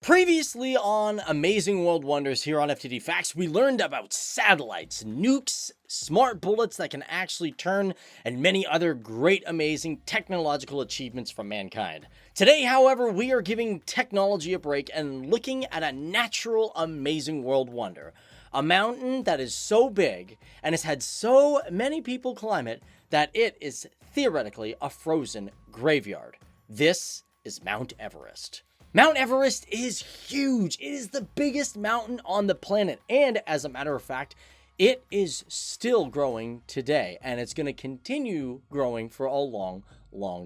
Previously on Amazing World Wonders here on FTD Facts, we learned about satellites, nukes, smart bullets that can actually turn, and many other great, amazing technological achievements from mankind. Today, however, we are giving technology a break and looking at a natural, amazing world wonder. A mountain that is so big and has had so many people climb it that it is theoretically a frozen graveyard. This is Mount Everest. Mount Everest is huge. It is the biggest mountain on the planet. And as a matter of fact, it is still growing today. And it's going to continue growing for a long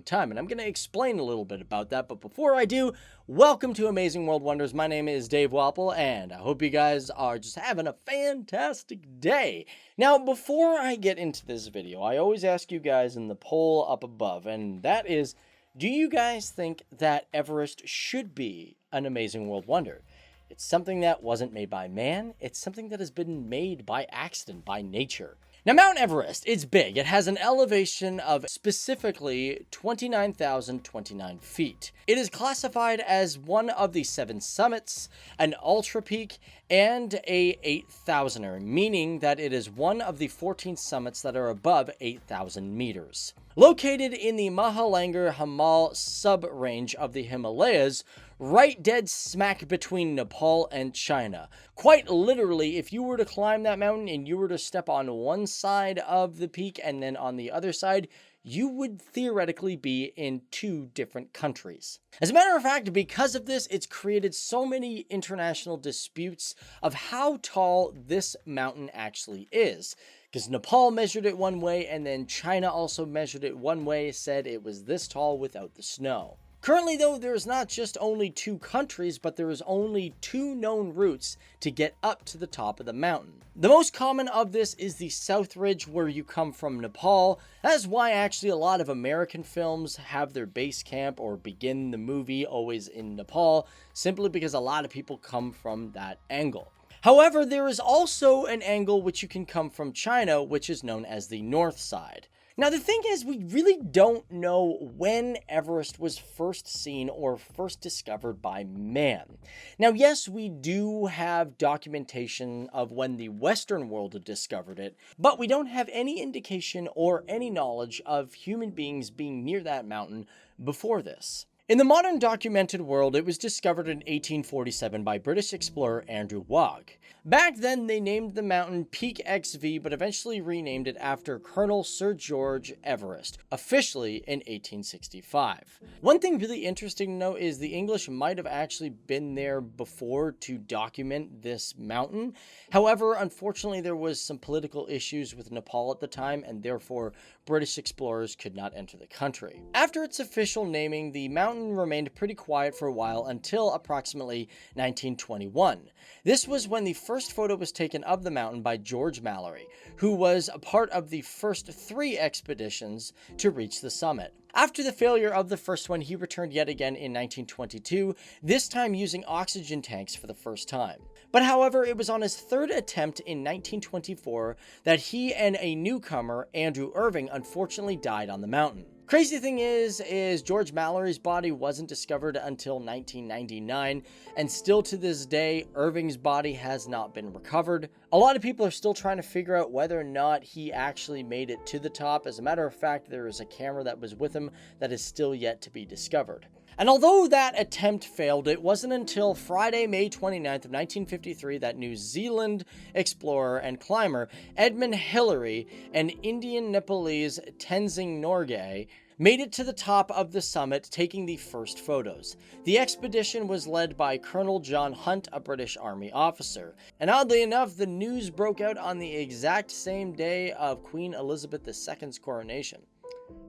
time. And I'm going to explain a little bit about that. But before I do, welcome to Amazing World Wonders. My name is Dave Walpole, and I hope you guys are just having a fantastic day. Now, before I get into this video, I always ask you guys in the poll up above, and that is, do you guys think that Everest should be an amazing world wonder? It's something that wasn't made by man. It's something that has been made by accident, by nature. Now, Mount Everest is big. It has an elevation of specifically 29,029 feet. It is classified as one of the 7 summits, an ultra peak, and a 8,000er, meaning that it is one of the 14 summits that are above 8,000 meters. Located in the Mahalangur-Himal sub-range of the Himalayas, right dead smack between Nepal and China. Quite literally, if you were to climb that mountain and you were to step on one side of the peak and then on the other side, you would theoretically be in 2 different countries. As a matter of fact, because of this, it's created so many international disputes of how tall this mountain actually is. Because Nepal measured it one way, and then China also measured it one way, said it was this tall without the snow. Currently, though, there is not just only 2 countries, but there is only 2 known routes to get up to the top of the mountain. The most common of this is the South Ridge, where you come from Nepal. That's why actually a lot of American films have their base camp or begin the movie always in Nepal, simply because a lot of people come from that angle. However, there is also an angle which you can come from China, which is known as the north side. Now, the thing is, we really don't know when Everest was first seen or first discovered by man. Now, yes, we do have documentation of when the Western world discovered it, but we don't have any indication or any knowledge of human beings being near that mountain before this. In the modern documented world, it was discovered in 1847 by British explorer Andrew Wagg. Back then, they named the mountain Peak XV, but eventually renamed it after Colonel Sir George Everest, officially in 1865. One thing really interesting to note is the English might have actually been there before to document this mountain. However, unfortunately, there was some political issues with Nepal at the time, and therefore British explorers could not enter the country. After its official naming, the mountain remained pretty quiet for a while until approximately 1921. This was when the first photo was taken of the mountain by George Mallory, who was a part of the first 3 expeditions to reach the summit. After the failure of the first one, he returned yet again in 1922, this time using oxygen tanks for the first time. But however, it was on his 3rd attempt in 1924 that he and a newcomer, Andrew Irving, unfortunately died on the mountain. Crazy thing is George Mallory's body wasn't discovered until 1999, and still to this day, Irving's body has not been recovered. A lot of people are still trying to figure out whether or not he actually made it to the top. As a matter of fact, there is a camera that was with him that is still yet to be discovered. And although that attempt failed, it wasn't until Friday, May 29th of 1953 that New Zealand explorer and climber Edmund Hillary and Indian Nepalese Tenzing Norgay made it to the top of the summit, taking the first photos. The expedition was led by Colonel John Hunt, a British Army officer. And oddly enough, the news broke out on the exact same day of Queen Elizabeth II's coronation.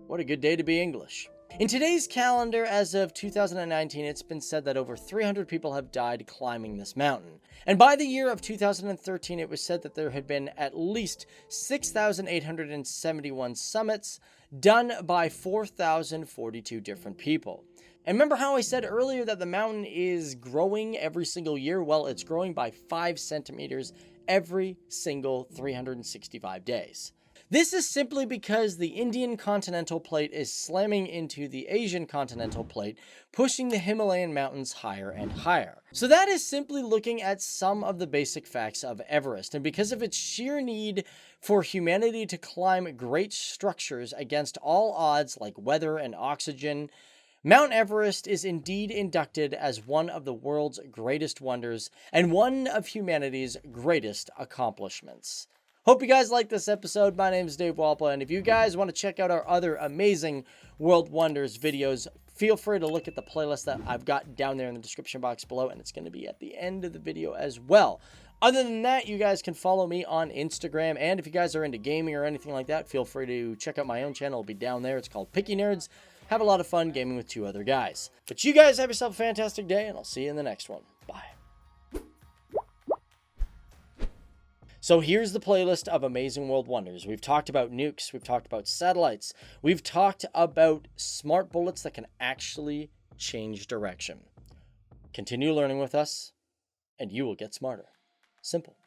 What a good day to be English. In today's calendar, as of 2019, it's been said that over 300 people have died climbing this mountain. And by the year of 2013, it was said that there had been at least 6,871 summits done by 4,042 different people. And remember how I said earlier that the mountain is growing every single year? Well, it's growing by 5 centimeters every single 365 days. This is simply because the Indian continental plate is slamming into the Asian continental plate, pushing the Himalayan mountains higher and higher. So that is simply looking at some of the basic facts of Everest, and because of its sheer need for humanity to climb great structures against all odds like weather and oxygen, Mount Everest is indeed inducted as one of the world's greatest wonders and one of humanity's greatest accomplishments. Hope you guys like this episode. My name is Dave Walpole, and if you guys want to check out our other amazing World Wonders videos, feel free to look at the playlist that I've got down there in the description box below, and it's going to be at the end of the video as well. Other than that, you guys can follow me on Instagram, and if you guys are into gaming or anything like that, feel free to check out my own channel. It'll be down there. It's called Picky Nerds. Have a lot of fun gaming with two other guys. But you guys have yourself a fantastic day, and I'll see you in the next one. Bye. So here's the playlist of amazing world wonders. We've talked about nukes. We've talked about satellites. We've talked about smart bullets that can actually change direction. Continue learning with us, and you will get smarter. Simple.